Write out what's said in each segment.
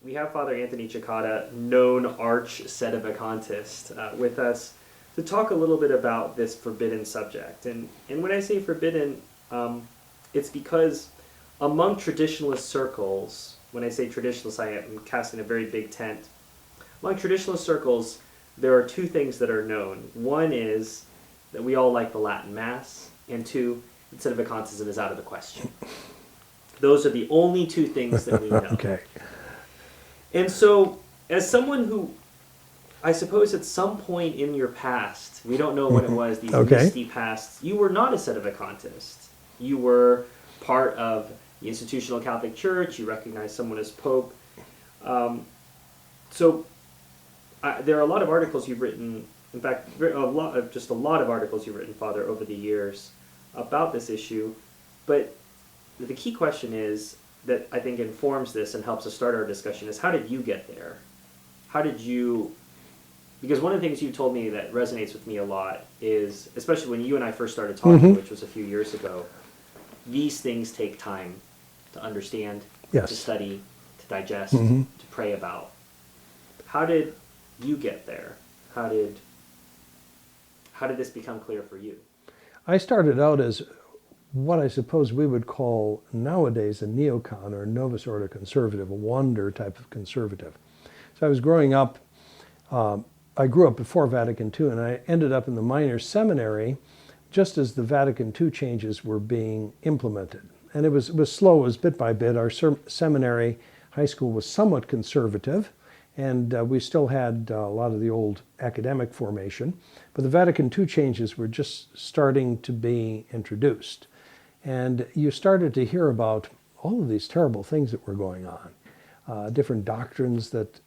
we have Father Anthony Cekada, known arch Sedevacantist, with us to talk a little bit about this forbidden subject. And when I say forbidden, it's because among traditionalist circles, when I say traditionalist, I am casting a very big tent. Among traditionalist circles, there are two things that are known. One is that we all like the Latin Mass, and two, that Sedevacantism is out of the question. Those are the only two things that we know. Okay. And so, as someone who, I suppose at some point in your past, we don't know when it was, these misty pasts, you were not a Sedevacantist. You were part of the institutional Catholic Church, you recognized someone as Pope. There are a lot of articles you've written, in fact, a lot of articles you've written, Father, over the years about this issue. But the key question is, that I think informs this and helps us start our discussion, is how did you get there? How did you, because one of the things you told me that resonates with me a lot is, especially when you and I first started talking, which was a few years ago, these things take time to understand, to study, to digest, to pray about. How did you get there? How did this become clear for you? I started out as what I suppose we would call nowadays a neocon or Novus Ordo conservative, a wander type of conservative. So I was growing up, I grew up before Vatican II, and I ended up in the minor seminary just as the Vatican II changes were being implemented. And it was slow, it was bit by bit. Our seminary, high school, was somewhat conservative, and we still had a lot of the old academic formation. But the Vatican II changes were just starting to be introduced. And you started to hear about all of these terrible things that were going on, different doctrines that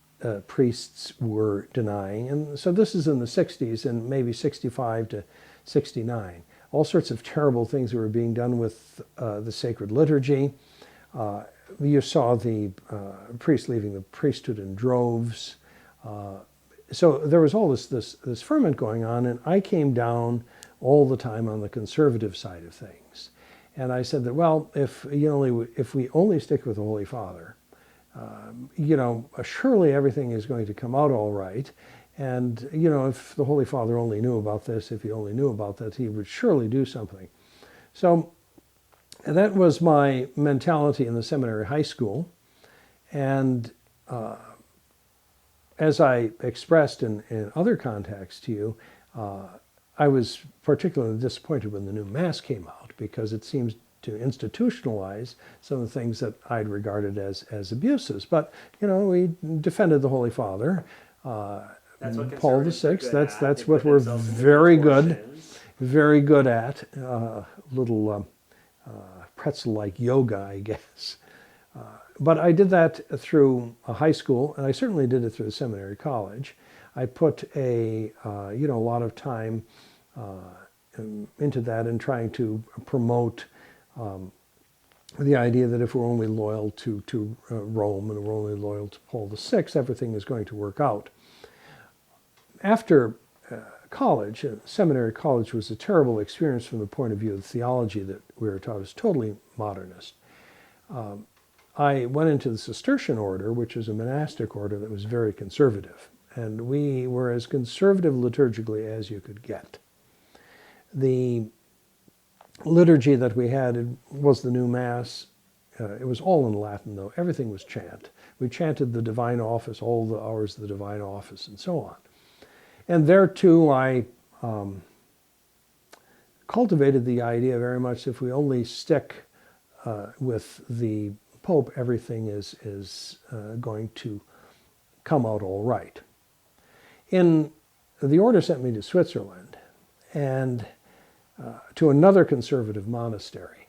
priests were denying. And so this is in the 60s and maybe 65 to 69. All sorts of terrible things were being done with the sacred liturgy. You saw the priests leaving the priesthood in droves. So there was all this ferment going on, and I came down all the time on the conservative side of things. And I said that, well, if we only stick with the Holy Father, surely everything is going to come out all right. And, if the Holy Father only knew about this, if he only knew about that, he would surely do something. So that was my mentality in the seminary high school. And as I expressed in other contexts to you, I was particularly disappointed when the new Mass came out, because it seems to institutionalize some of the things that I'd regarded as abuses. But, we defended the Holy Father, Paul VI. That's what we're very good at. Little pretzel-like yoga, I guess. But I did that through a high school, and I certainly did it through the seminary college. I put a lot of time into that and trying to promote the idea that if we're only loyal to Rome and we're only loyal to Paul VI, everything is going to work out. After college, seminary college was a terrible experience from the point of view of theology that we were taught. It was totally modernist. I went into the Cistercian order, which is a monastic order that was very conservative. And we were as conservative liturgically as you could get. The liturgy that we had was the new Mass. It was all in Latin, though. Everything was chant. We chanted the divine office, all the hours of the divine office, and so on. And there, too, I cultivated the idea very much, if we only stick with the Pope, everything is going to come out all right. The order sent me to Switzerland and to another conservative monastery.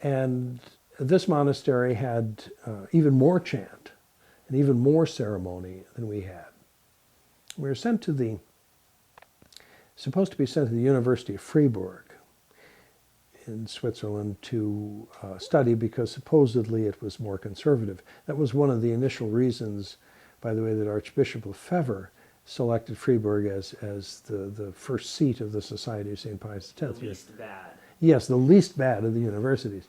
And this monastery had even more chant and even more ceremony than we had. We were supposed to be sent to the University of Freiburg in Switzerland to study, because supposedly it was more conservative. That was one of the initial reasons, by the way, that Archbishop Lefebvre selected Freiburg as the first seat of the Society of St. Pius X. The least bad. Yes, the least bad of the universities.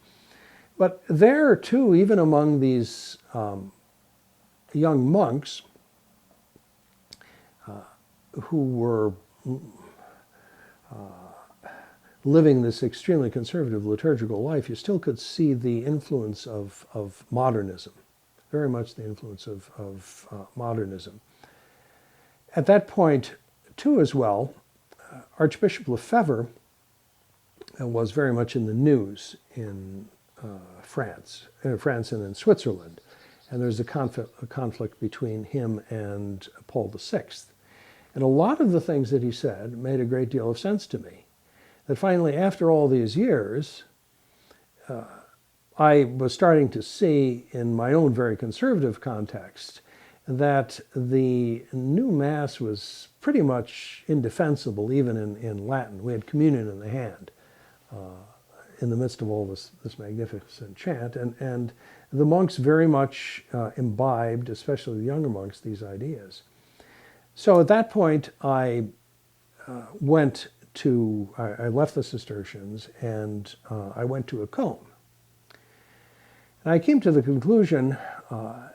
But there, too, even among these young monks who were living this extremely conservative liturgical life, you still could see the influence of modernism, very much the influence of modernism. At that point, too, as well, Archbishop Lefebvre was very much in the news in France and in Switzerland. And there's a conflict between him and Paul VI. And a lot of the things that he said made a great deal of sense to me. That finally, after all these years, I was starting to see in my own very conservative context that the new Mass was pretty much indefensible, even in Latin. We had communion in the hand in the midst of all this magnificent chant. And the monks very much imbibed, especially the younger monks, these ideas. So at that point, I left the Cistercians and I went to a Côme. And I came to the conclusion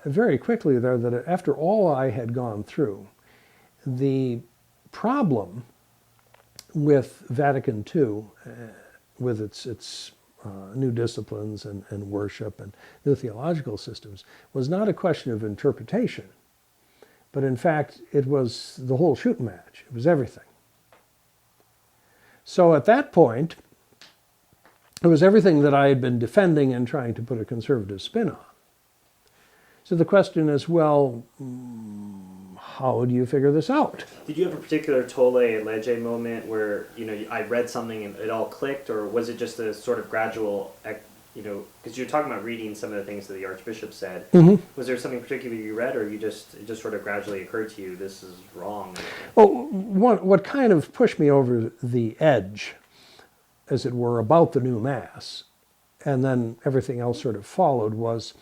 very quickly there that after all I had gone through, the problem with Vatican II, with its new disciplines and worship and new theological systems, was not a question of interpretation, but in fact it was the whole shooting match. It was everything. So at that point, it was everything that I had been defending and trying to put a conservative spin on. So the question is, well, how do you figure this out? Did you have a particular tolle e lege moment where, I read something and it all clicked, or was it just a sort of gradual, because you're talking about reading some of the things that the Archbishop said. Mm-hmm. Was there something particular you read, or it just sort of gradually occurred to you, this is wrong? Well, what kind of pushed me over the edge, as it were, about the new Mass, and then everything else sort of followed, was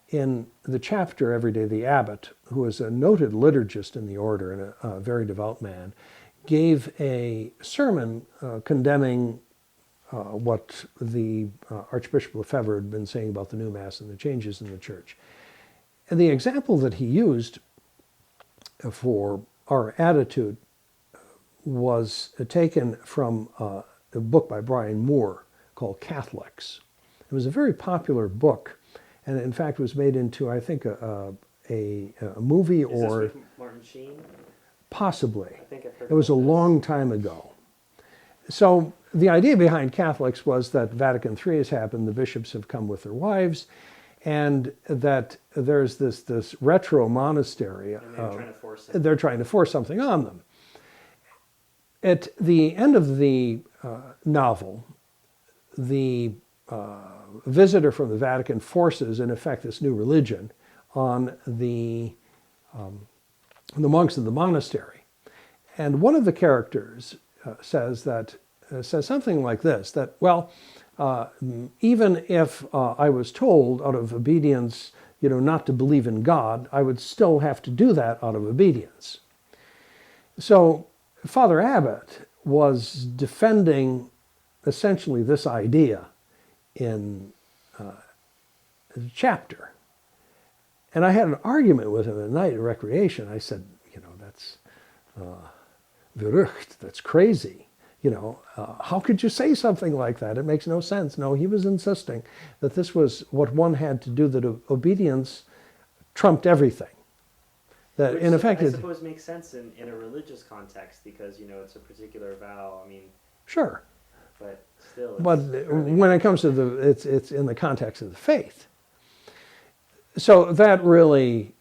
in the chapter every day, the abbot, who is a noted liturgist in the order and a very devout man, gave a sermon condemning what the Archbishop Lefebvre had been saying about the new Mass and the changes in the Church. And the example that he used for our attitude was taken from a book by Brian Moore called Catholics. It was a very popular book, and in fact was made into, I think, a movie. Is or this with Martin Sheen? Possibly. I think I've heard it was a about this. long time ago. So the idea behind Catholics was that Vatican III has happened, the bishops have come with their wives, and that there's this retro monastery. And they're trying to force it. They're trying to force something on them. At the end of the novel, the visitor from the Vatican forces, in effect, this new religion on the monks of the monastery. And one of the characters says something like this, that, well, even if I was told out of obedience, not to believe in God, I would still have to do that out of obedience. So Father Abbot was defending essentially this idea in the chapter. And I had an argument with him at night at recreation. I said, that's verrucht, that's crazy. How could you say something like that? It makes no sense. No, he was insisting that this was what one had to do, that obedience trumped everything. That Which in effect, I suppose makes sense in a religious context, because, it's a particular vow. Sure. But still. But when it comes to it's in the context of the faith. So that really,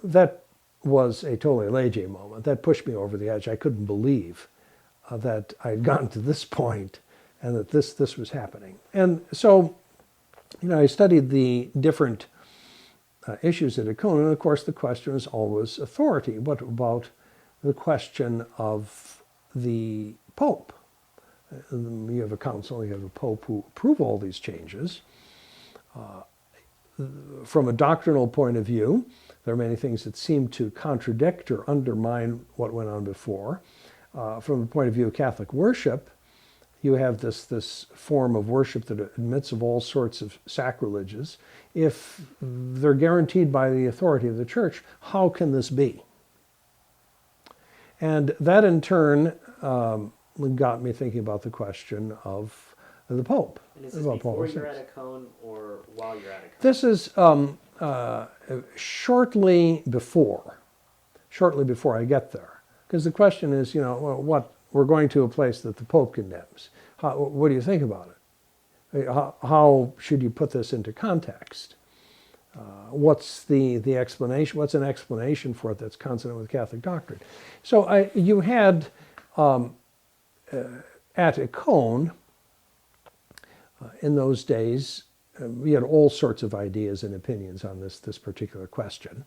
that was a tolle lege moment. That pushed me over the edge. I couldn't believe that I'd gotten to this point and that this was happening. And so, I studied the different issues at Icona, and of course the question is always authority. What about the question of the Pope? You have a council, you have a Pope who approve all these changes. From a doctrinal point of view, there are many things that seem to contradict or undermine what went on before. From the point of view of Catholic worship, you have this form of worship that admits of all sorts of sacrileges. If they're guaranteed by the authority of the church, how can this be? And that in turn got me thinking about the question of the Pope. And is this before you're at a cone or while you're at a cone? This is shortly before I get there. Because the question is, well, we're going to a place that the Pope condemns. What do you think about it? How should you put this into context? What's the explanation? What's an explanation for it that's consonant with Catholic doctrine? So you had at a cone in those days, we had all sorts of ideas and opinions on this particular question.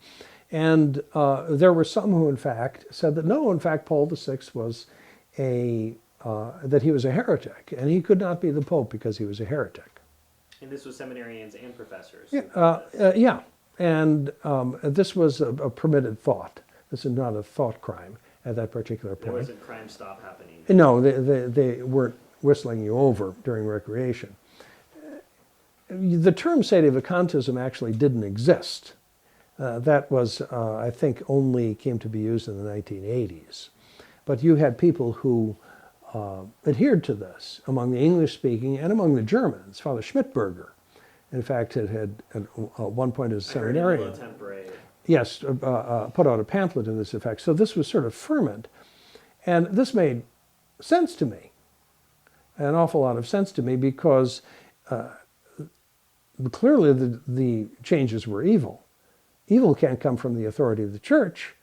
And there were some who, in fact, said that no, in fact, Paul VI was that he was a heretic, and he could not be the Pope because he was a heretic. And this was seminarians and professors? Yeah. And this was a permitted thought. This is not a thought crime at that particular point. There wasn't crime stop happening? No, they weren't whistling you over during recreation. The term Sedevacantism actually didn't exist. That was, I think, only came to be used in the 1980s. But you had people who adhered to this among the English-speaking and among the Germans. Father Schmidberger, in fact, had at one point as a seminarian. Yes, put out a pamphlet to this effect. So this was sort of ferment. And this made sense to me, an awful lot of sense to me, because clearly the changes were evil. Evil can't come from the authority of the church.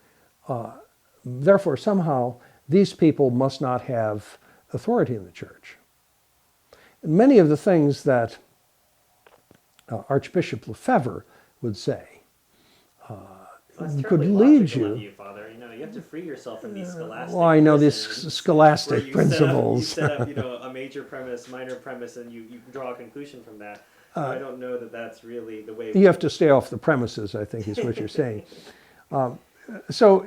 Therefore, somehow, these people must not have authority in the church. And many of the things that Archbishop Lefebvre would say could lead you. Father. You have to free yourself from these scholastic. Well, I know these scholastic principles. Set up, a major premise, minor premise, and you draw a conclusion from that. I don't know that that's really the way. You have to stay off the premises, I think, is what you're saying. So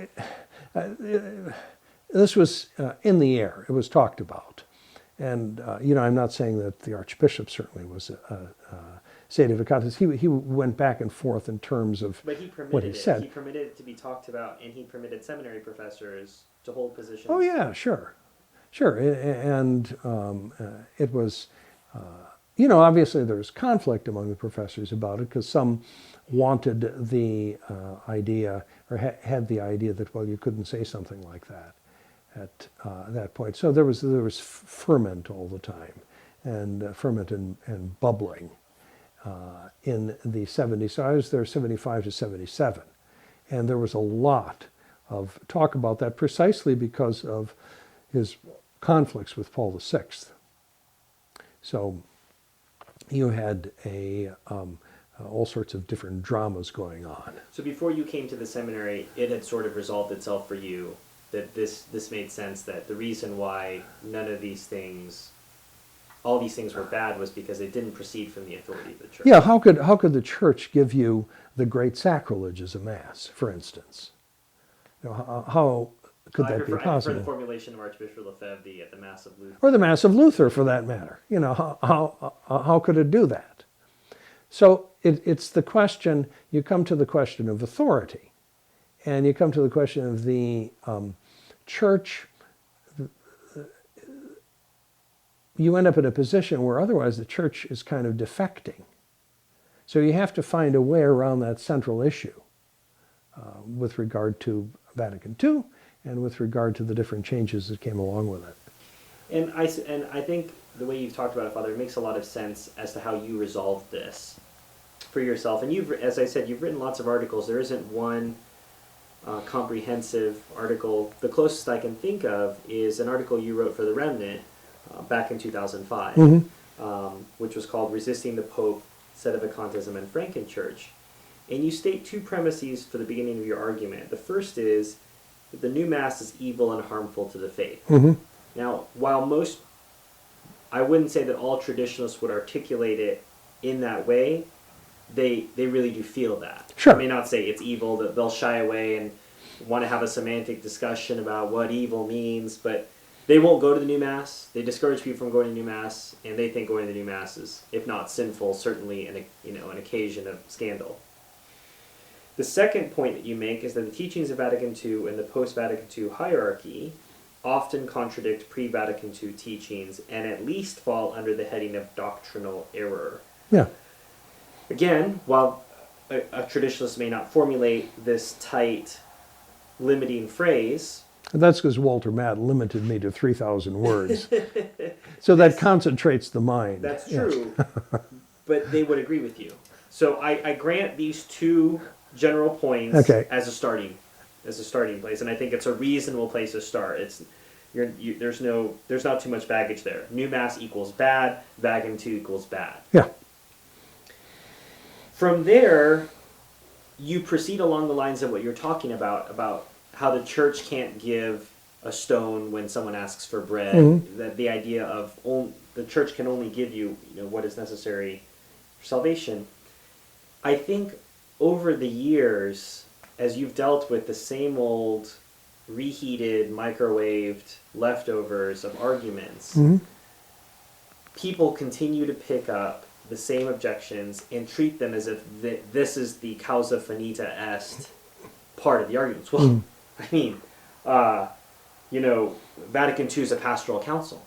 this was in the air. It was talked about. And, I'm not saying that the Archbishop certainly was a Sedevacantist. He went back and forth in terms of what he said. He permitted it to be talked about, and he permitted seminary professors to hold positions. Oh, yeah, sure. And it was, obviously there was conflict among the professors about it, because some wanted the idea, or had the idea that, well, you couldn't say something like that at that point. So there was ferment all the time, and ferment and bubbling in the 70s. So I was there 75 to 77. And there was a lot of talk about that precisely because of his conflicts with Paul VI. So you had all sorts of different dramas going on. So before you came to the seminary, it had sort of resolved itself for you that this made sense, that the reason why all these things were bad was because they didn't proceed from the authority of the church. Yeah, how could the church give you the great sacrilege as a mass, for instance? How could that be possible? I prefer the formulation of Archbishop Lefebvre at the Mass of Luther. Or the Mass of Luther, for that matter. How could it do that? So it's the question, you come to the question of authority, and you come to the question of the church. You end up in a position where otherwise the church is kind of defecting. So you have to find a way around that central issue with regard to Vatican II and with regard to the different changes that came along with it. And I think the way you've talked about it, Father, it makes a lot of sense as to how you resolved this for yourself. And as I said, you've written lots of articles. There isn't one comprehensive article. The closest I can think of is an article you wrote for The Remnant back in 2005, which was called Resisting the Pope, Sedevacantism, and Frankenchurch. And you state two premises for the beginning of your argument. The first is that the new Mass is evil and harmful to the faith. Now, while I wouldn't say that all traditionalists would articulate it in that way, they really do feel that. Sure. They may not say it's evil, that they'll shy away and want to have a semantic discussion about what evil means, but they won't go to the new Mass. They discourage people from going to new Mass, and they think going to the new Mass is, if not sinful, certainly an occasion of scandal. The second point that you make is that the teachings of Vatican II and the post-Vatican II hierarchy often contradict pre-Vatican II teachings and at least fall under the heading of doctrinal error. Yeah. Again, while a traditionalist may not formulate this tight, limiting phrase. That's because Walter Matt limited me to 3,000 words. So that concentrates the mind. That's true, but they would agree with you. So I grant these two general points as a starting place, and I think it's a reasonable place to start. There's not too much baggage there. New Mass equals bad, Vatican II equals bad. Yeah. From there, you proceed along the lines of what you're talking about how the church can't give a stone when someone asks for bread. Mm-hmm. That the idea of the church can only give you, what is necessary for salvation. I think over the years, as you've dealt with the same old reheated, microwaved leftovers of arguments, mm-hmm. people continue to pick up the same objections and treat them as if this is the causa finita est part of the arguments. Well, I mean, Vatican II is a pastoral council.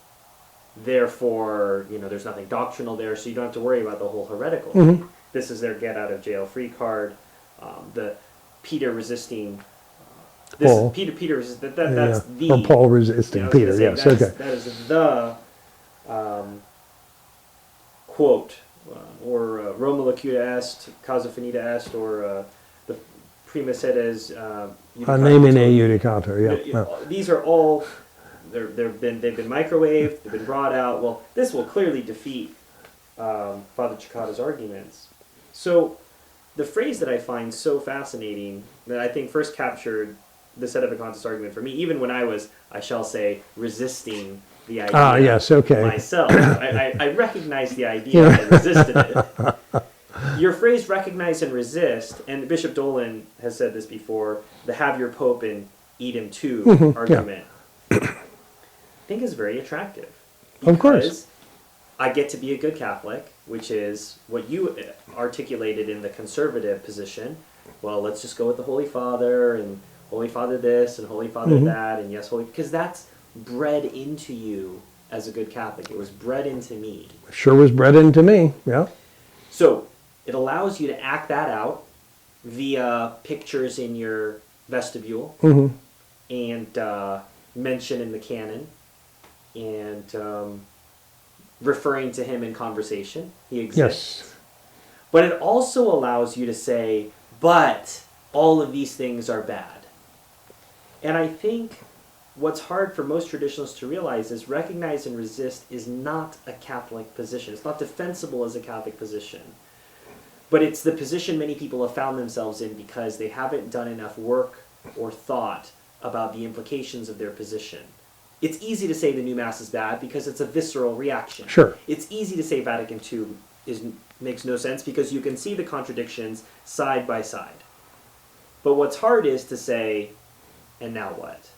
Therefore, there's nothing doctrinal there, so you don't have to worry about the whole heretical thing. Mm-hmm. This is their get out of jail free card. The Peter resisting. Paul. Peter resisting. That's the. Or Paul resisting Peter. Yes. That is the quote, or Roma locuta est, causa finita est, or the prima sedes. Nemine judicator. Yeah. These are all. They've been microwaved. They've been brought out. Well, this will clearly defeat Father Cekada's arguments. So, the phrase that I find so fascinating, that I think first captured the Sedevacantism argument for me, even when I was, I shall say, resisting the idea myself. I recognized the idea, I resisted it. Your phrase, recognize and resist, and Bishop Dolan has said this before, the have your Pope and eat him too argument, I think is very attractive. Of course. I get to be a good Catholic, which is what you articulated in the conservative position. Well, let's just go with the Holy Father, and Holy Father this, and Holy Father that, and yes, Holy... Because that's bred into you as a good Catholic. It was bred into me. Sure was bred into me, yeah. So, it allows you to act that out via pictures in your vestibule, and mention in the canon, and... referring to him in conversation. He exists. Yes. But it also allows you to say, but all of these things are bad. And I think what's hard for most traditionalists to realize is recognize and resist is not a Catholic position. It's not defensible as a Catholic position. But it's the position many people have found themselves in because they haven't done enough work or thought about the implications of their position. It's easy to say the new Mass is bad because it's a visceral reaction. Sure. It's easy to say Vatican II makes no sense because you can see the contradictions side by side. But what's hard is to say, and now what?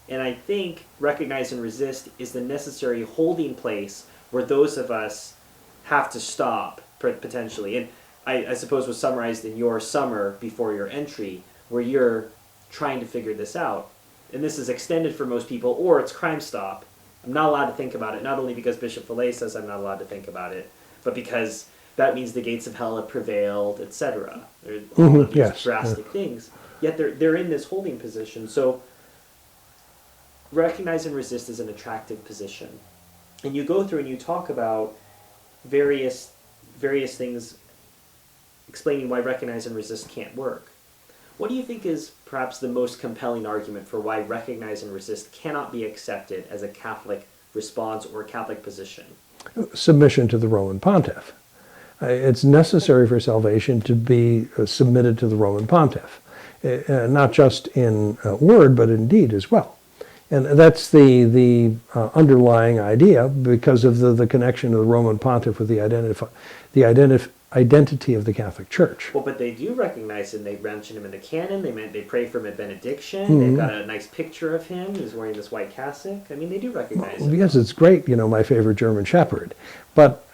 And I think recognize and resist is the necessary holding place where those of us have to stop, potentially. And I suppose was summarized in your summer before your entry, where you're trying to figure this out. And this is extended for most people, or it's Crime Stop. I'm not allowed to think about it, not only because Bishop Fillet says I'm not allowed to think about it, but because that means the gates of hell have prevailed, etc. There are all of these drastic things. Yet they're in this holding position. So recognize and resist is an attractive position. And you go through and you talk about various things explaining why recognize and resist can't work. What do you think is perhaps the most compelling argument for why recognize and resist cannot be accepted as a Catholic response or a Catholic position? Submission to the Roman Pontiff. It's necessary for salvation to be submitted to the Roman Pontiff, not just in word, but in deed as well. And that's the underlying idea because of the connection of the Roman Pontiff with the identity of the Catholic Church. Well, but they do recognize him. They mention him in the canon. They pray for him at benediction. They've got a nice picture of him. He's wearing this white cassock. I mean, they do recognize him. Yes, it's great. My favorite German Shepherd, but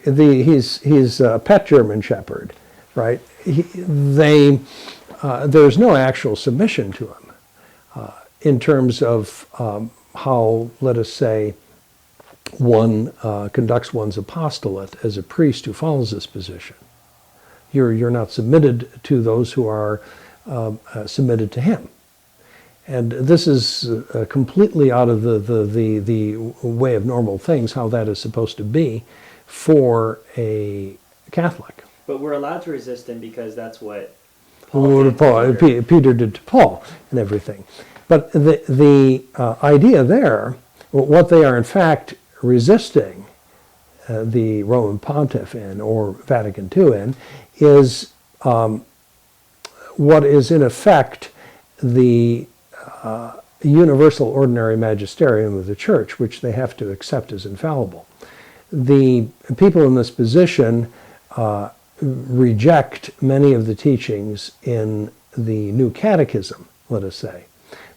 he's a pet German Shepherd, right? There's no actual submission to him in terms of how, let us say, one conducts one's apostolate as a priest who follows this position. You're not submitted to those who are submitted to him. And this is completely out of the way of normal things, how that is supposed to be for a Catholic. But we're allowed to resist him because that's what Peter did to Paul and everything. But the idea there, what they are in fact resisting the Roman Pontiff in, or Vatican II in, is what is in effect the universal ordinary magisterium of the Church, which they have to accept as infallible. The people in this position reject many of the teachings in the New Catechism, let us say.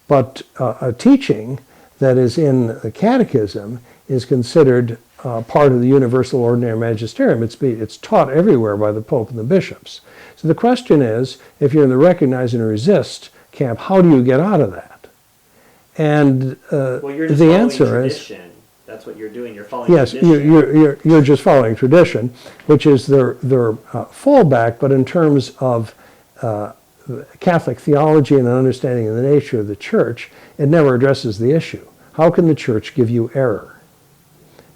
But a teaching that is in the Catechism is considered part of the universal ordinary magisterium. It's taught everywhere by the Pope and the bishops. So the question is, if you're in the recognize and resist camp, how do you get out of that? And well, you're just the following answer tradition. is, that's what you're doing. You're following yes, tradition. you're just following tradition, which is their fallback. But in terms of Catholic theology and an understanding of the nature of the Church, it never addresses the issue. How can the Church give you error?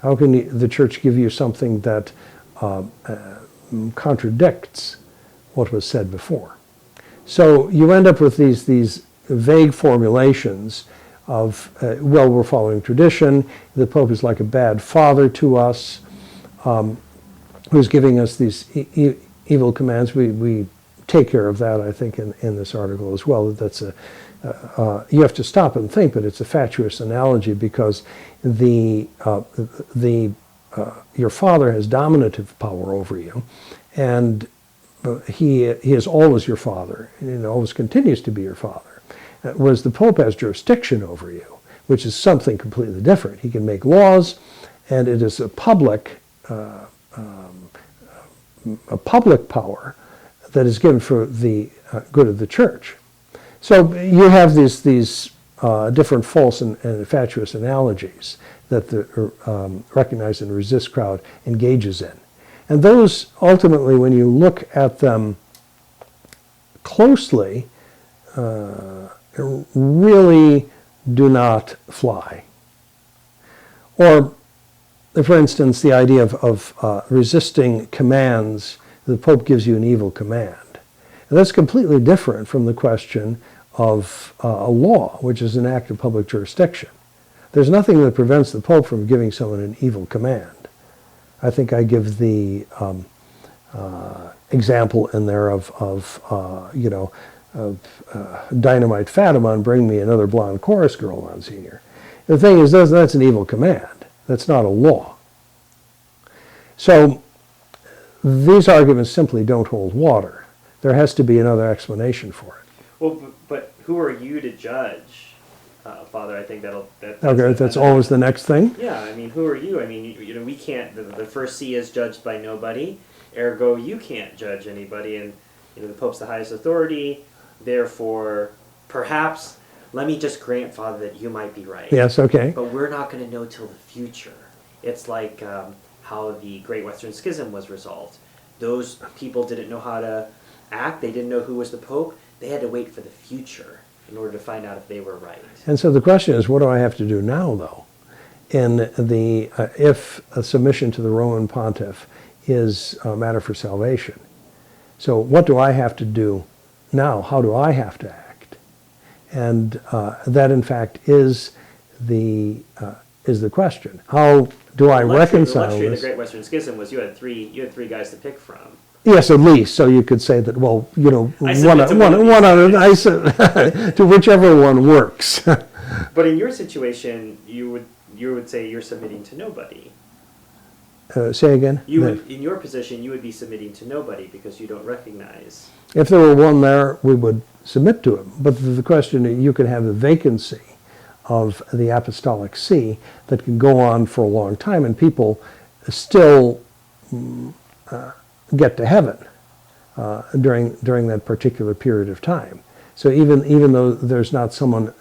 How can the Church give you something that contradicts what was said before? So you end up with these vague formulations of, well, we're following tradition, the Pope is like a bad father to us, who's giving us these evil commands. We take care of that, I think, in this article as well. That's you have to stop and think, but it's a fatuous analogy, because your father has dominative power over you, and he is always your father, and always continues to be your father. Whereas the Pope has jurisdiction over you, which is something completely different. He can make laws, and it is a public power that is given for the good of the Church. So you have these different false and fatuous analogies that the recognize and resist crowd engages in. And those, ultimately, when you look at them closely, really do not fly. Or, for instance, the idea of resisting commands. The Pope gives you an evil command. And that's completely different from the question of a law, which is an act of public jurisdiction. There's nothing that prevents the Pope from giving someone an evil command. I think I give the example in there of Dynamite Fatima and bring me another blonde chorus girl, Monsignor. The thing is, that's an evil command. That's not a law. So these arguments simply don't hold water. There has to be another explanation for it. Well, but who are you to judge, Father? I think that's always the next thing. Yeah, I mean, who are you? I mean, we can't. The first see is judged by nobody. Ergo, you can't judge anybody, and the Pope's the highest authority. Therefore, perhaps, let me just grant, Father, that you might be right. Yes, okay. But we're not going to know till the future. It's like how the Great Western Schism was resolved. Those people didn't know how to act. They didn't know who was the Pope. They had to wait for the future in order to find out if they were right. And so the question is, what do I have to do now, though? If a submission to the Roman Pontiff is a matter for salvation. So what do I have to do now? How do I have to act? And that, in fact, is the question. How do I reconcile this? The luxury of this? the Great Western Schism was you had three guys to pick from. Yes, at least. So you could say that, well, one to whichever one works. But in your situation, you would say you're submitting to nobody. Say again? You would, in your position, you would be submitting to nobody because you don't recognize. If there were one there, we would submit to him. But the question, you could have the vacancy of the apostolic see that can go on for a long time, and people still get to heaven during that particular period of time. So even though there's not someone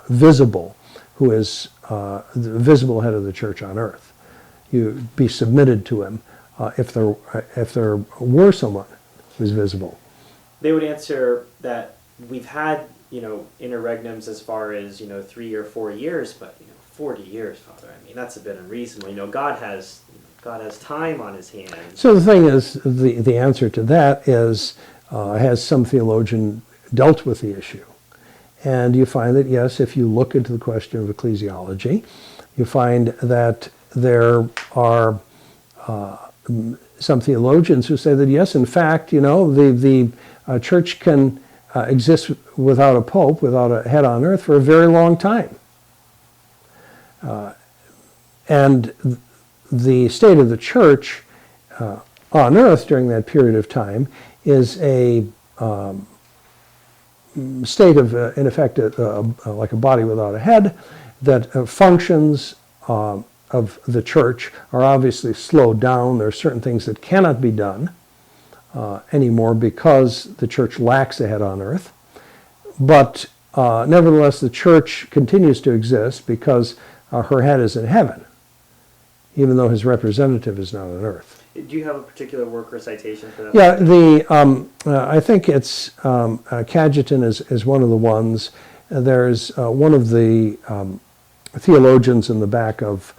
visible who is the visible head of the church on earth, you be submitted to him if there were someone who's visible. They would answer that we've had, interregnums as far as, 3 or 4 years, but 40 years, Father. I mean, that's a bit unreasonable. God has time on his hands. So the thing is, the answer to that is, has some theologian dealt with the issue? And you find that, yes, if you look into the question of ecclesiology, you find that there are some theologians who say that, yes, in fact, the church can exist without a pope, without a head on earth for a very long time. And the state of the church on earth during that period of time is a state of, in effect, like a body without a head, that functions of the church are obviously slowed down. There are certain things that cannot be done anymore because the church lacks a head on earth. But nevertheless, the church continues to exist because her head is in heaven, even though his representative is not on earth. Do you have a particular work or citation for that? Yeah, I think it's Cajetan is one of the ones. There's one of the theologians in the back of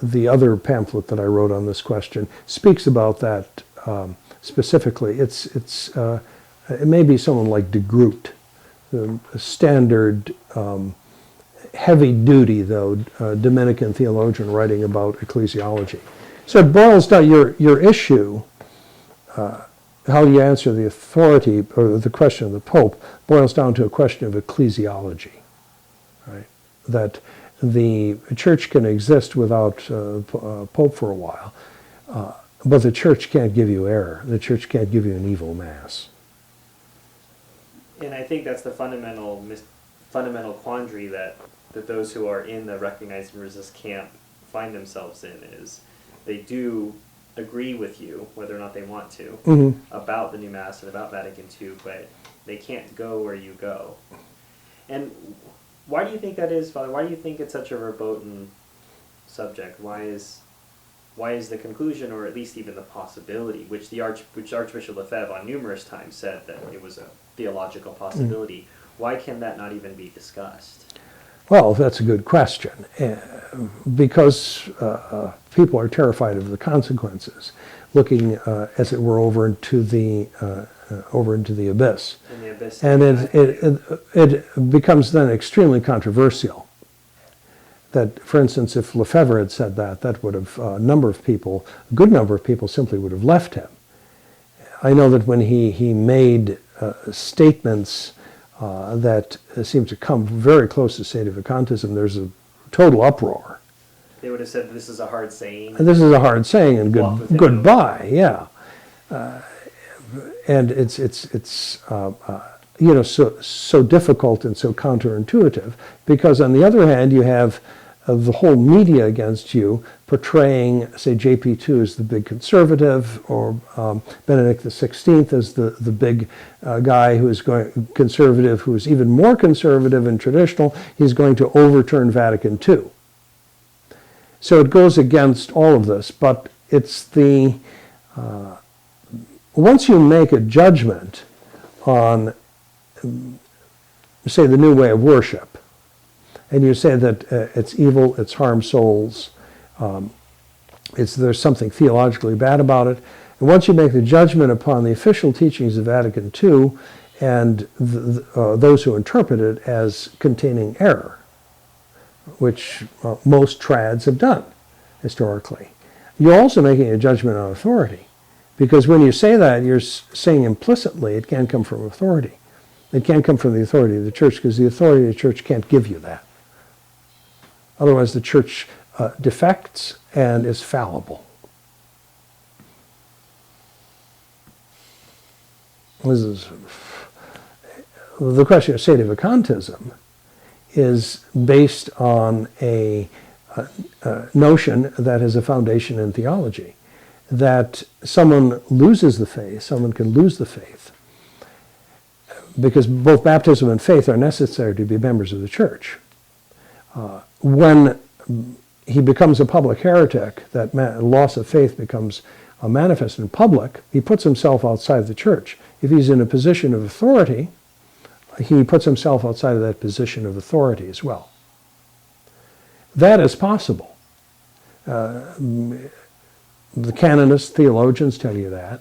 the other pamphlet that I wrote on this question speaks about that specifically. It may be someone like de Groot, a standard heavy-duty, though, Dominican theologian writing about ecclesiology. So it boils down, your issue, how you answer the authority, or the question of the Pope, boils down to a question of ecclesiology, right? That the church can exist without Pope for a while, but the church can't give you error. The church can't give you an evil mass. And I think that's the fundamental quandary that those who are in the Recognize and Resist camp find themselves in, is they do agree with you, whether or not they want to, about the new Mass and about Vatican II, but they can't go where you go. And why do you think that is, Father? Why do you think it's such a verboten subject? Why is the conclusion, or at least even the possibility, which Archbishop Lefebvre on numerous times said that it was a theological possibility, why can that not even be discussed? Well, that's a good question, because people are terrified of the consequences, looking, as it were, over into the abyss. In the abyss. And it becomes then extremely controversial. That, for instance, if Lefebvre had said that would have, a good number of people simply would have left him. I know that when he made statements that seemed to come very close to Sedevacantism, there's a total uproar. They would have said, this is a hard saying. And this is a hard saying, and goodbye, yeah. And it's so difficult and so counterintuitive, because on the other hand, you have the whole media against you portraying, say, JP2 as the big conservative, or Benedict XVI as the big guy who is conservative, who is even more conservative and traditional. He's going to overturn Vatican II. So it goes against all of this, but it's once you make a judgment on, say, the new way of worship, and you say that it's evil, it's harmed souls, there's something theologically bad about it, and once you make the judgment upon the official teachings of Vatican II and those who interpret it as containing error, which most trads have done historically, you're also making a judgment on authority. Because when you say that, you're saying implicitly it can't come from authority. It can't come from the authority of the church, because the authority of the church can't give you that. Otherwise, the church defects and is fallible. This is the question of Sedevacantism is based on a notion that has a foundation in theology, that someone loses the faith, someone can lose the faith, because both baptism and faith are necessary to be members of the church. When he becomes a public heretic, that loss of faith becomes manifest in public, he puts himself outside the church. If he's in a position of authority, he puts himself outside of that position of authority as well. That is possible. The canonist theologians tell you that.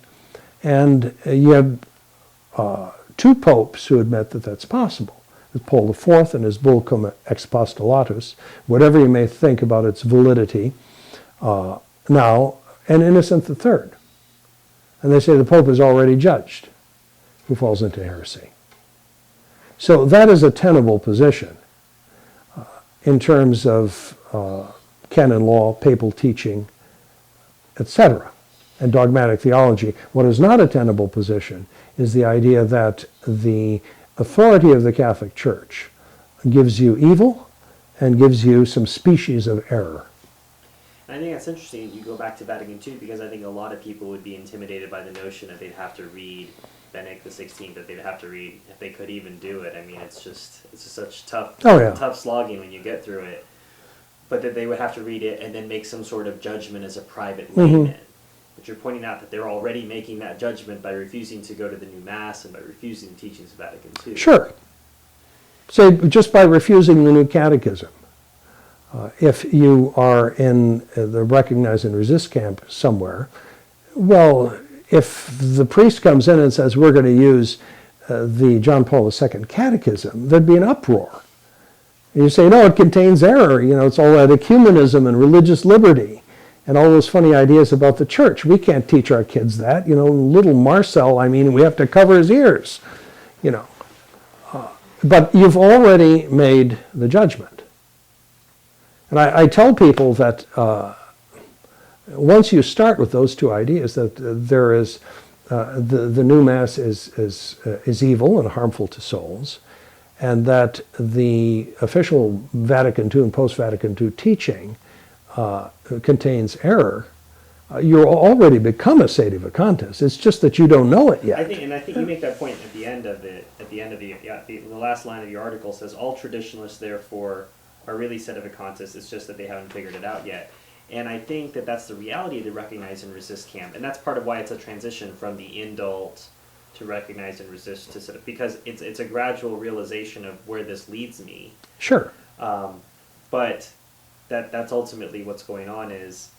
And you have two popes who admit that that's possible. Paul IV and his bull cum expostulatus, whatever you may think about its validity, now, and Innocent III. And they say the Pope is already judged who falls into heresy. So that is a tenable position in terms of canon law, papal teaching, etc., and dogmatic theology. What is not a tenable position is the idea that the authority of the Catholic Church gives you evil and gives you some species of error. I think that's interesting. You go back to Vatican II, because I think a lot of people would be intimidated by the notion that they'd have to read Benedict XVI, that they'd have to read, if they could even do it. I mean, it's just such tough slogging when you get through it. But that they would have to read it and then make some sort of judgment as a private layman. But you're pointing out that they're already making that judgment by refusing to go to the new Mass and by refusing the teachings of Vatican II. Sure. So just by refusing the new catechism. If you are in the recognize and resist camp somewhere, well, if the priest comes in and says, we're going to use the John Paul II catechism, there'd be an uproar. And you say, no, it contains error. You know, it's all that ecumenism and religious liberty and all those funny ideas about the church. We can't teach our kids that. You know, little Marcel, I mean, we have to cover his ears, you know. But you've already made the judgment. And I tell people that once you start with those two ideas, that there is the new Mass is evil and harmful to souls, and that the official Vatican II and post-Vatican II teaching contains error, you're already become a Sedevacantist. It's just that you don't know it yet. I think you make that point at the end of it. At the end of the last line of your article says, all traditionalists therefore are really Sedevacantists. It's just that they haven't figured it out yet. And I think that that's the reality of the recognize and resist camp, and that's part of why it's a transition from the indult to recognize and resist to sort of, because it's a gradual realization of where this leads me. Sure. But that's ultimately what's going on, is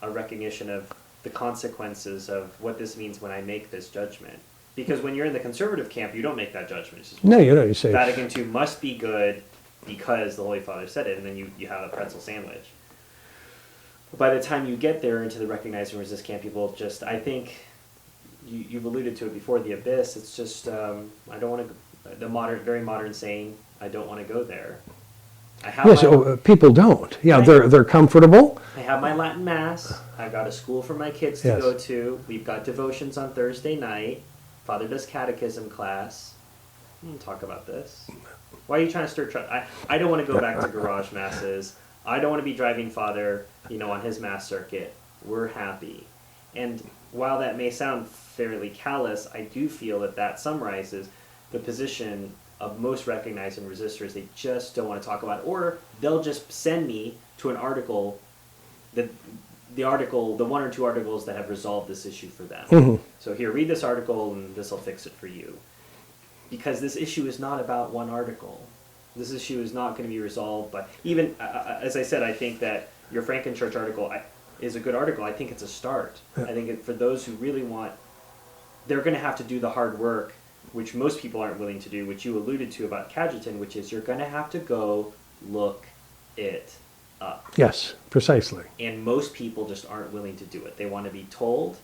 a recognition of the consequences of what this means when I make this judgment. Because when you're in the conservative camp, you don't make that judgment. It's just, no, you know, you say Vatican II must be good because the Holy Father said it, and then you have a pretzel sandwich. But by the time you get there into the recognize and resist camp, people just, I think, you've alluded to it before, the abyss. It's just, I don't want to, very modern saying, I don't want to go there. I have people don't. Yeah, they're comfortable. I have my Latin Mass. I've got a school for my kids to go to. We've got devotions on Thursday night. Father does catechism class. We can talk about this. Why are you trying to stir trouble? I don't want to go back to garage masses. I don't want to be driving Father, on his mass circuit. We're happy. And while that may sound fairly callous, I do feel that summarizes the position of most recognize and resistors. They just don't want to talk about it, or they'll just send me to an article, the one or two articles that have resolved this issue for them. Mm-hmm. So here, read this article and this will fix it for you. Because this issue is not about one article. This issue is not going to be resolved by, even, as I said, I think that your Frankenchurch article is a good article. I think it's a start. Yeah. I think for those who really want, they're going to have to do the hard work, which most people aren't willing to do, which you alluded to about Cajetan, which is you're going to have to go look it up. Yes, precisely. And most people just aren't willing to do it. They want to be told,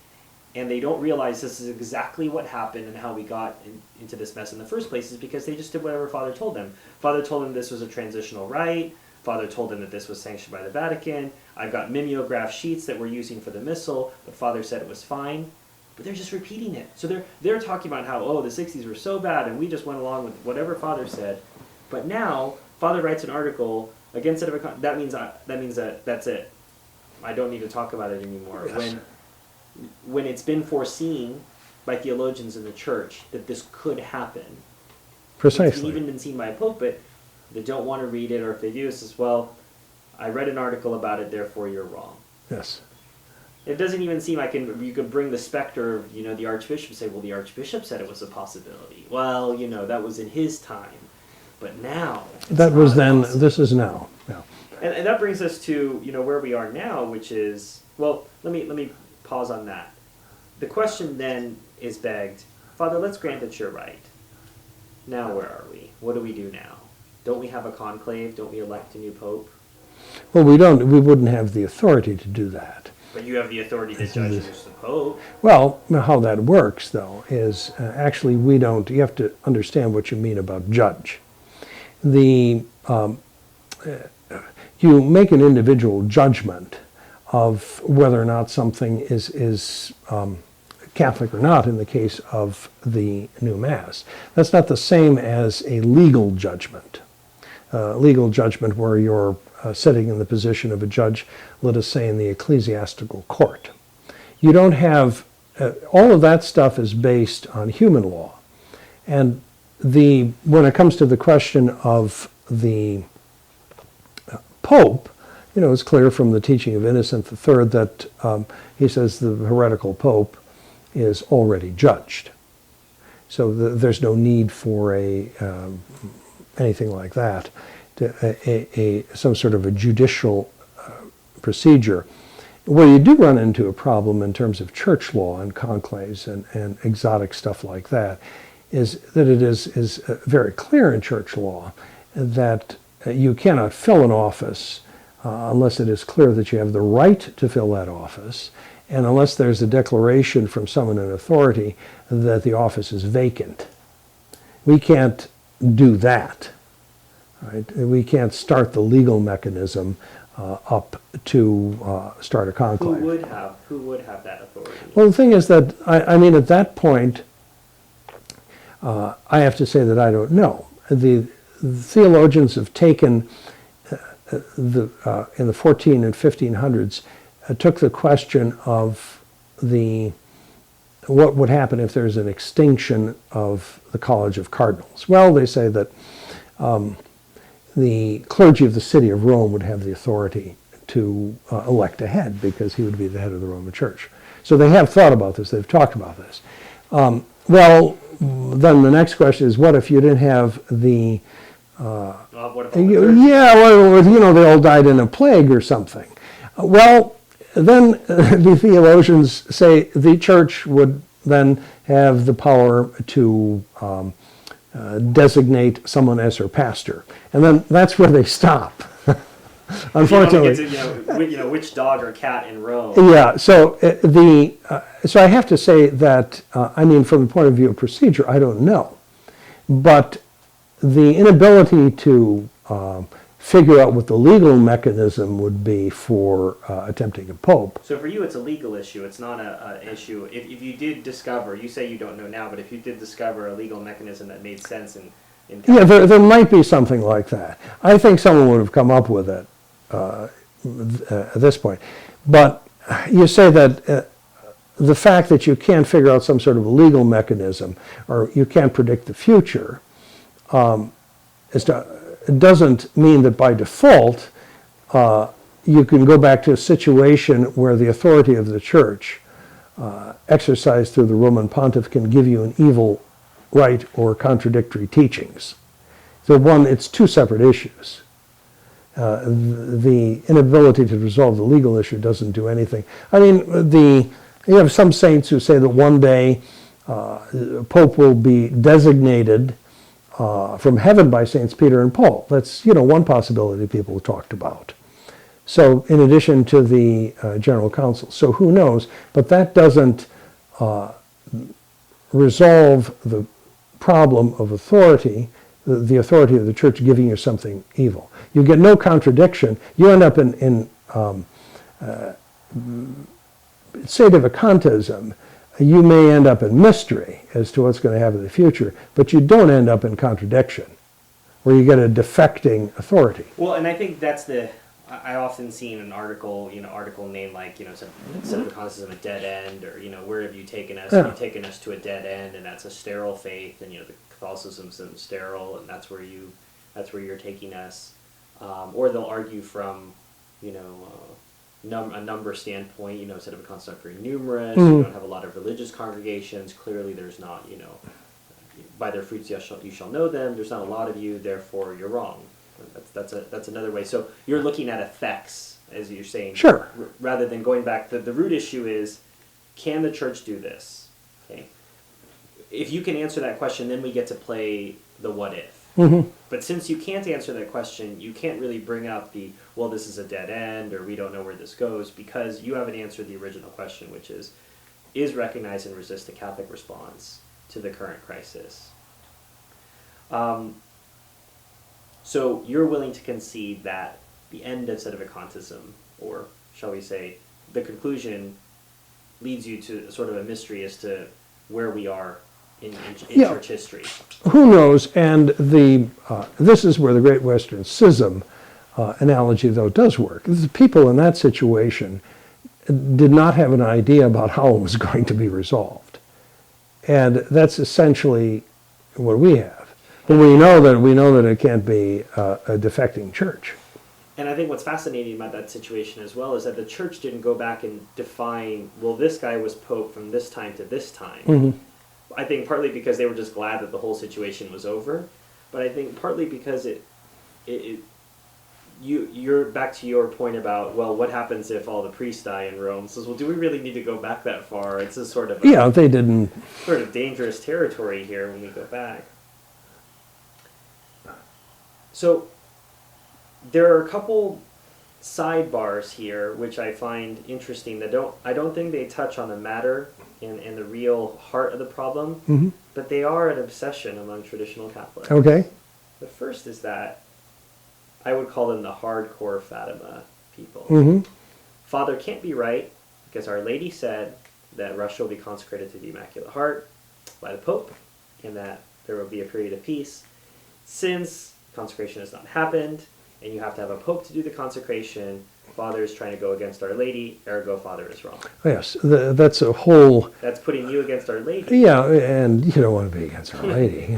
and they don't realize this is exactly what happened and how we got into this mess in the first place, is because they just did whatever Father told them. Father told them this was a transitional rite. Father told them that this was sanctioned by the Vatican. I've got mimeograph sheets that we're using for the missal, but Father said it was fine. But they're just repeating it. So they're talking about how, oh, the 60s were so bad and we just went along with whatever Father said. But now Father writes an article against Sedevacantism. That means that that's it. I don't need to talk about it anymore. Yes. When it's been foreseen by theologians in the church that this could happen. Precisely. It's even been seen by a pope, but they don't want to read it, or if they do, it's just, well, I read an article about it, therefore you're wrong. Yes. It doesn't even seem like you could bring the specter of, the Archbishop and say, well, the Archbishop said it was a possibility. Well, that was in his time. But now... That was then, this is now. Yeah. And that brings us to, where we are now, which is... Well, let me pause on that. The question then is begged, Father, let's grant that you're right. Now where are we? What do we do now? Don't we have a conclave? Don't we elect a new pope? Well, we wouldn't have the authority to do that. But you have the authority to judge who's the pope. Well, how that works, though, is actually we don't, you have to understand what you mean about judge. You make an individual judgment of whether or not something is Catholic or not in the case of the new Mass. That's not the same as a legal judgment. Legal judgment where you're sitting in the position of a judge, let us say in the ecclesiastical court. You don't have, all of that stuff is based on human law. And when it comes to the question of the Pope, it's clear from the teaching of Innocent III that he says the heretical Pope is already judged. So there's no need for anything like that, some sort of a judicial procedure. Where you do run into a problem in terms of church law and conclaves and exotic stuff like that is that it is very clear in church law that you cannot fill an office unless it is clear that you have the right to fill that office, and unless there's a declaration from someone in authority that the office is vacant. We can't do that. Right? We can't start the legal mechanism up to start a conclave. Who would have that authority? Well, the thing is that, at that point, I have to say that I don't know. The theologians have taken, in the 14 and 1500s, took the question of what would happen if there's an extinction of the College of Cardinals. Well, they say that the clergy of the city of Rome would have the authority to elect a head because he would be the head of the Roman Church. So they have thought about this. They've talked about this. Well, then the next question is, what if you didn't have the... what if they all died in a plague or something. Well, then the theologians say the church would then have the power to designate someone as her pastor. And then that's where they stop. Unfortunately. Which dog or cat in Rome. Yeah, so so I have to say that, from the point of view of procedure, I don't know. But the inability to figure out what the legal mechanism would be for attempting a pope. So for you, it's a legal issue. It's not an issue. If you did discover, you say you don't know now, but if you did discover a legal mechanism that made sense in yeah, there might be something like that. I think someone would have come up with it at this point. But you say that the fact that you can't figure out some sort of legal mechanism or you can't predict the future it doesn't mean that by default you can go back to a situation where the authority of the church exercised through the Roman pontiff can give you an evil right or contradictory teachings. So it's two separate issues. The inability to resolve the legal issue doesn't do anything. You have some saints who say that one day Pope will be designated from heaven by Saints Peter and Paul. That's one possibility people have talked about. So in addition to the General Council. So who knows? But that doesn't resolve the problem of authority the authority of the church giving you something evil. You get no contradiction. You end up in Sedevacantism. You may end up in mystery as to what's going to happen in the future, but you don't end up in contradiction, where you get a defecting authority. Well, and I think that's I often see in an article, article name like, Sedevacantism a dead end, or, where have you taken us? Yeah. You've taken us to a dead end, and that's a sterile faith, and, the Catholicism's sterile, and that's where you're taking us. Or they'll argue from, a number standpoint, Sedevacantists aren't very numerous, you don't have a lot of religious congregations, clearly there's not, by their fruits you shall know them, there's not a lot of you, therefore you're wrong. That's another way. So you're looking at effects, as you're saying. Sure. Rather than going back, the root issue is, can the church do this? Okay. If you can answer that question, then we get to play the what if. Mm-hmm. But since you can't answer that question, you can't really bring up well, this is a dead end, or we don't know where this goes, because you haven't answered the original question, which is recognize and resist the Catholic response to the current crisis? So you're willing to concede that the end of Sedevacantism, or shall we say, the conclusion, leads you to sort of a mystery as to where we are in church history. Who knows? And this is where the Great Western Schism analogy, though, does work. The people in that situation did not have an idea about how it was going to be resolved. And that's essentially what we have. But we know that it can't be a defecting church. And I think what's fascinating about that situation as well is that the church didn't go back and define, well, this guy was pope from this time to this time. Mm-hmm. I think partly because they were just glad that the whole situation was over, but I think partly because you're back to your point about, well, what happens if all the priests die in Rome? Says, well, do we really need to go back that far? It's a sort of they didn't sort of dangerous territory here when we go back. So there are a couple sidebars here which I find interesting that I don't think they touch on the matter and the real heart of the problem, mm-hmm. but they are an obsession among traditional Catholics. Okay. The first is that I would call them the hardcore Fatima people. Mm-hmm. Father can't be right because Our Lady said that Russia will be consecrated to the Immaculate Heart by the Pope, and that there will be a period of peace. Since consecration has not happened, and you have to have a pope to do the consecration, Father is trying to go against Our Lady, ergo Father is wrong. Yes, that's a whole... That's putting you against Our Lady. Yeah, and you don't want to be against Our Lady,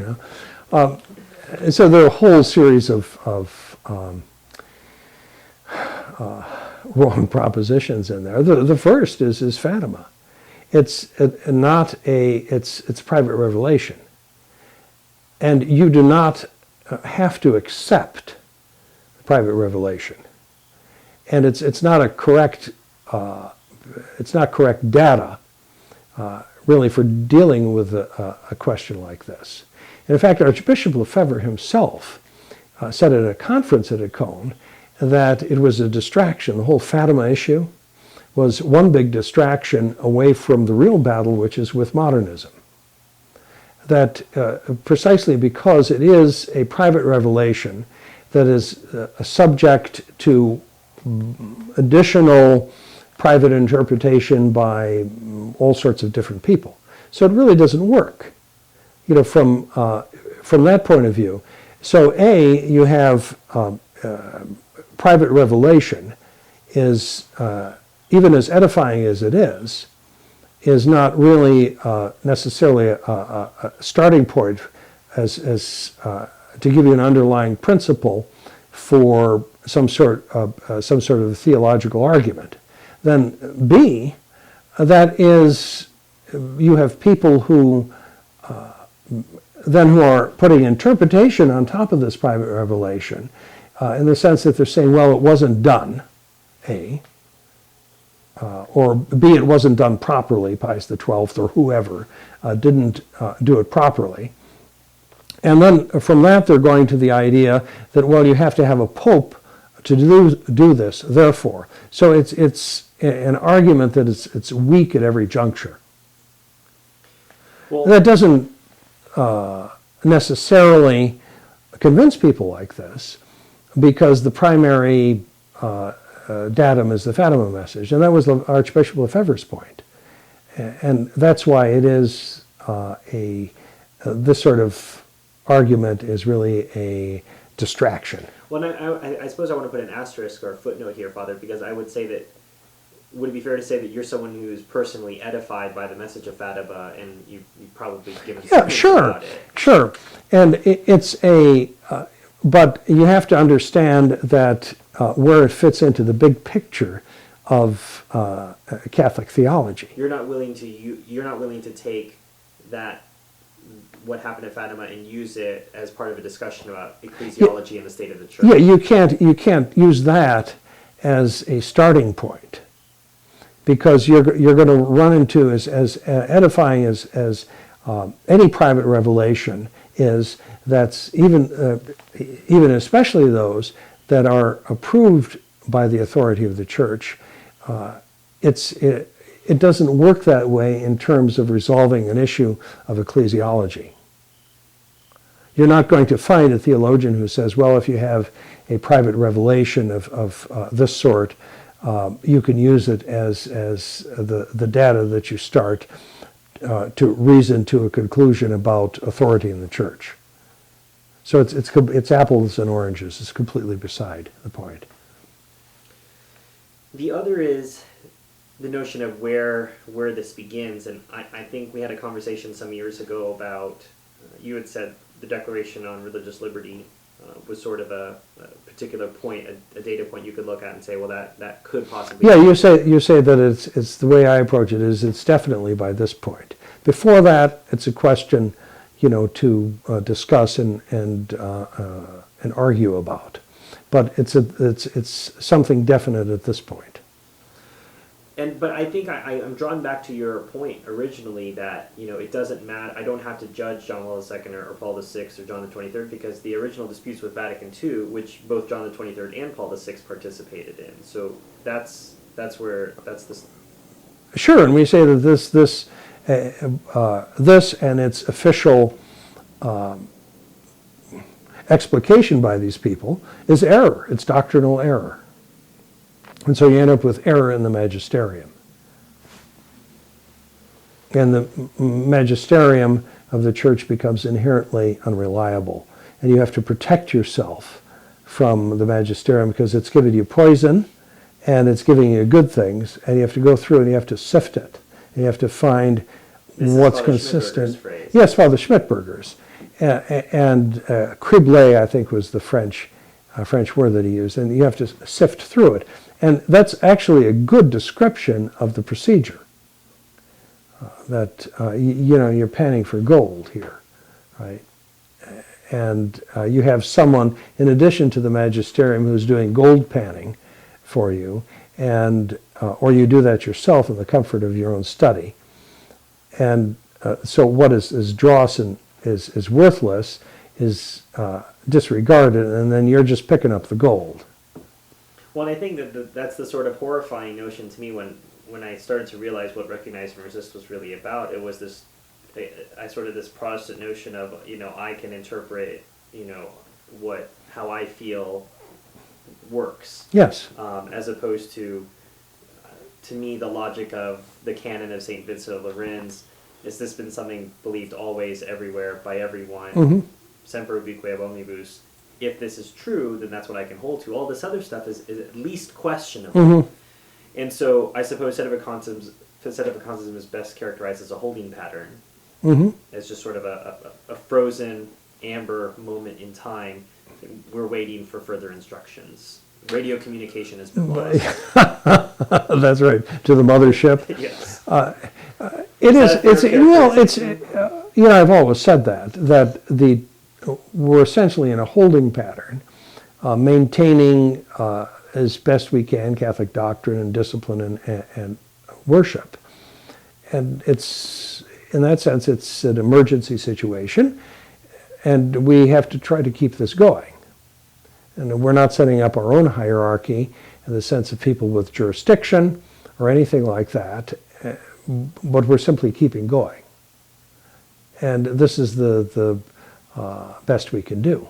so there are a whole series of wrong propositions in there. The first is Fatima. It's private revelation. And you do not have to accept private revelation, and it's not a correct correct data really for dealing with a question like this. And in fact, Archbishop Lefebvre himself said at a conference at Econ that it was a distraction. The whole Fatima issue was one big distraction away from the real battle, which is with modernism. That precisely because it is a private revelation that is subject to additional private interpretation by all sorts of different people. So it really doesn't work, from that point of view. So you have private revelation is, even as edifying as it is not really necessarily a starting point as to give you an underlying principle for some sort of theological argument. Then B, that is, you have people who are putting interpretation on top of this private revelation, in the sense that they're saying, well, it wasn't done, A, or B, it wasn't done properly, Pius XII or whoever didn't do it properly. And then from that they're going to the idea that, well, you have to have a pope to do this, therefore. So it's an argument that it's weak at every juncture. Well, that doesn't necessarily convince people like this because the primary datum is the Fatima message, and that was Archbishop Lefebvre's point. And that's why it is this sort of argument is really a distraction. Well, I suppose I want to put an asterisk or a footnote here, Father, because I would say that, would it be fair to say that you're someone who is personally edified by the message of Fatima, and you've probably given some about it? Sure. And it's but you have to understand that where it fits into the big picture of Catholic theology. You're not willing to take that, what happened at Fatima, and use it as part of a discussion about ecclesiology and the state of the church. Yeah, you can't use that as a starting point, because you're going to run into as edifying as any private revelation is. That's even especially those that are approved by the authority of the church. It doesn't work that way in terms of resolving an issue of ecclesiology. You're not going to find a theologian who says, well, if you have a private revelation of this sort, you can use it as the data that you start to reason to a conclusion about authority in the church. So it's apples and oranges. It's completely beside the point. The other is the notion of where this begins, and I think we had a conversation some years ago about, you had said the Declaration on Religious Liberty was sort of a particular point, a data point you could look at and say, well, that could possibly. Yeah, you say that it's the way I approach it is it's definitely by this point. Before that, it's a question, to discuss and argue about, but it's something definite at this point. But I think I'm drawn back to your point originally that, it doesn't matter. I don't have to judge John Paul II or Paul VI or John the 23rd, because the original disputes with Vatican II, which both John the 23rd and Paul VI participated in. So that's this. Sure, and we say that this and its official explication by these people is error. It's doctrinal error. And so you end up with error in the magisterium. And the magisterium of the church becomes inherently unreliable. And you have to protect yourself from the magisterium because it's giving you poison and it's giving you good things. And you have to go through and you have to sift it. And you have to find what's consistent. Yes, Father Schmidtberger's. And criblé, I think, was the French word that he used. And you have to sift through it. And that's actually a good description of the procedure. That, you're panning for gold here, right? And you have someone, in addition to the magisterium, who's doing gold panning for you, and or you do that yourself in the comfort of your own study. And so what is dross and is worthless is disregarded, and then you're just picking up the gold. Well, and I think that's the sort of horrifying notion to me when I started to realize what Recognize and Resist was really about. It was this Protestant notion of, I can interpret, how I feel works. Yes. As opposed to me, the logic of the canon of St. Vincent of Lerins, has this been something believed always, everywhere, by everyone? Mm-hmm. Semper ubique ab omnibus. If this is true, then that's what I can hold to. All this other stuff is at least questionable. Mm-hmm. And so I suppose Sedevacantism is best characterized as a holding pattern, mm-hmm. as just sort of a frozen amber moment in time. We're waiting for further instructions. Radio communication has been lost. That's right. To the mothership. Yes. I've always said that we're essentially in a holding pattern, maintaining as best we can Catholic doctrine and discipline and worship. And it's, in that sense, it's an emergency situation, and we have to try to keep this going. And we're not setting up our own hierarchy in the sense of people with jurisdiction or anything like that, but we're simply keeping going. And this is the best we can do.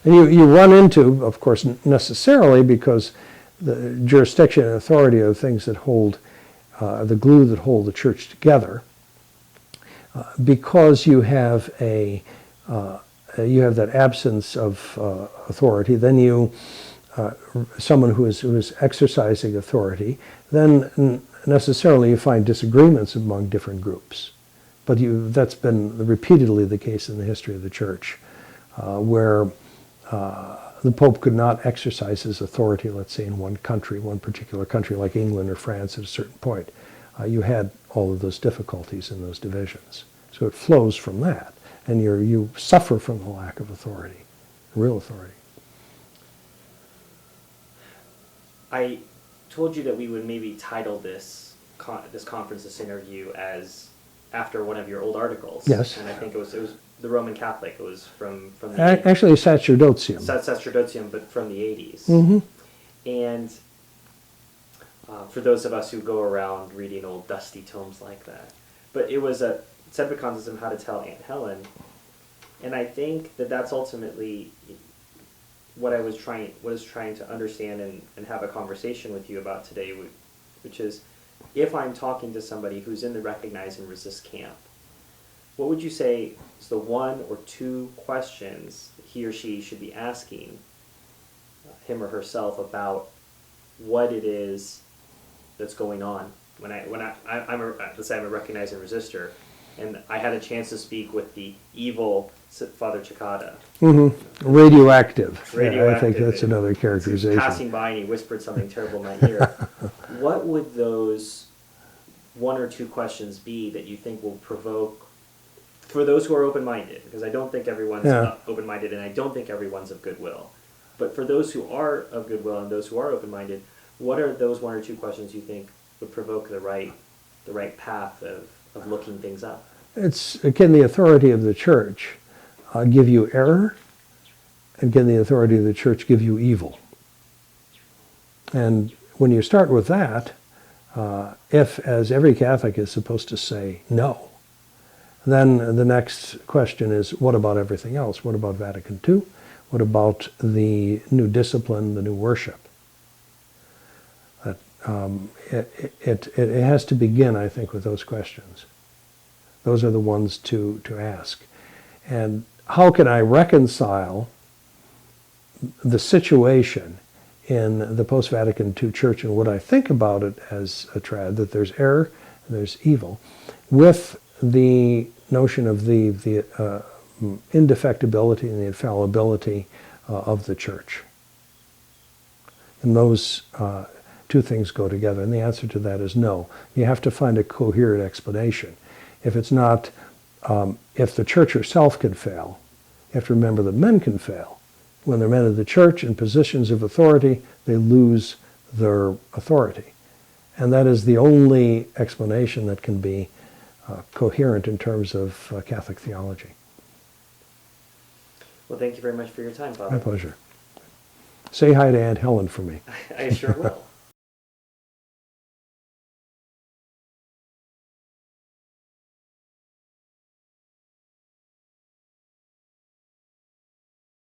And you run into, of course, necessarily, because the jurisdiction and authority are the things that hold, the glue that hold the church together, because you have that absence of authority, then someone who is exercising authority, then necessarily you find disagreements among different groups. But that's been repeatedly the case in the history of the church, where the Pope could not exercise his authority, let's say, in one country, one particular country like England or France at a certain point. You had all of those difficulties and those divisions. So it flows from that, and you suffer from the lack of authority, real authority. I told you that we would maybe title this conference, this interview, as after one of your old articles. Yes. And I think it was the Roman Catholic. It was from the Actually, Sacerdotium. Sacerdotium, but from the 80s. Mm-hmm. And for those of us who go around reading old dusty tomes like that, but it was a Sedevacantism, How to Tell Aunt Helen, and I think that that's ultimately what I was trying to understand and have a conversation with you about today, which is, if I'm talking to somebody who's in the recognize and resist camp, what would you say is the one or two questions he or she should be asking him or herself about what it is that's going on? Let's say I'm a recognize and resistor, and I had a chance to speak with the evil Father Cekada. Mm-hmm. Radioactive. Yeah, I think Radioactive. that's another characterization. Passing by and he whispered something terrible in my ear. What would those one or two questions be that you think will provoke, for those who are open-minded, because I don't think everyone's open-minded, and I don't think everyone's of goodwill, but for those who are of goodwill and those who are open-minded, what are those one or two questions you think would provoke the right path of looking things up? It's, again, the authority of the church give you error, and can the authority of the church give you evil? And when you start with that, if, as every Catholic is supposed to say, no, then the next question is, what about everything else? What about Vatican II? What about the new discipline, the new worship? It has to begin, I think, with those questions. Those are the ones to ask. And how can I reconcile the situation in the post-Vatican II church and what I think about it as a trad, that there's error and there's evil, with the notion of the indefectibility and the infallibility of the church? And those two things go together. And the answer to that is no. You have to find a coherent explanation. If it's not, if the church herself can fail, you have to remember that men can fail. When they're men of the church in positions of authority, they lose their authority. And that is the only explanation that can be coherent in terms of Catholic theology. Well, thank you very much for your time, Father. My pleasure. Say hi to Aunt Helen for me. I sure will.